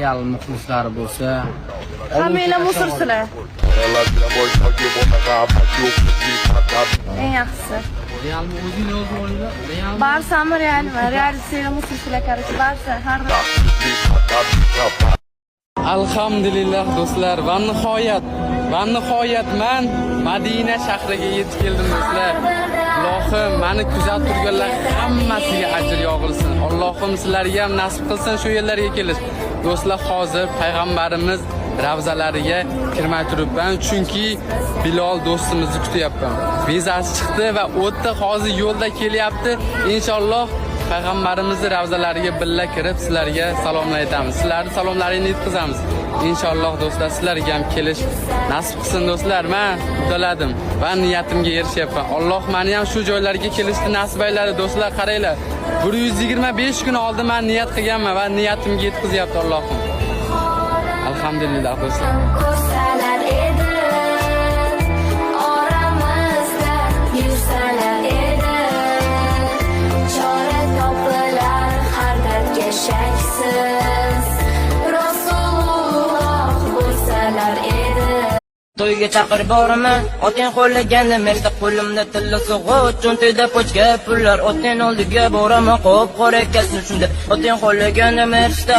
Real muxlislari bo'lsa, Hammalar musursizlar. Eng yaxshisi. Real o'zini o'zi o'yinda, Real Barsami Realmi? Real sevgan musursizlar qarshi Barsa har Alhamdulillah do'stlar, va nihoyat men Madina shahriga yetib keldim do'stlar. Allohim meni kuzatib turganlar hammasiga ajr yog'ilsin. Allohim sizlarga ham nasib qilsin shu yerlarga kelish. Do'stlar, hozir payg'ambarimiz ravzalariga kirmay turibman, chunki Bilol do'stimizni kutyapman. Vizasi chiqdi va o'tdi, hozir yo'lda kelyapti. Inshaalloh payg'ambarimizni ravzalariga birga kirib sizlarga salomlar aytamiz. Sizlarning salomlaringizni yetkazamiz. Inshaalloh do'stlar, sizlarga ham kelish nasib qilsin do'stlar. Men udaladim va niyatimga erishyapman. Alloh meni ham shu joylarga kelishni nasib ayladi do'stlar. Qaranglar, 125 kun oldin men niyat qilganman va niyatimga yetkazyapti Allohim. Alhamdulillah do'stlar. To'yga chaqirib boraman, oting qo'llaganda merda qo'limda tilla sug'ut, cho'ntagida pochka pullar, oting oldiga boraman, qop qora kasni shunda, oting qo'llaganda merda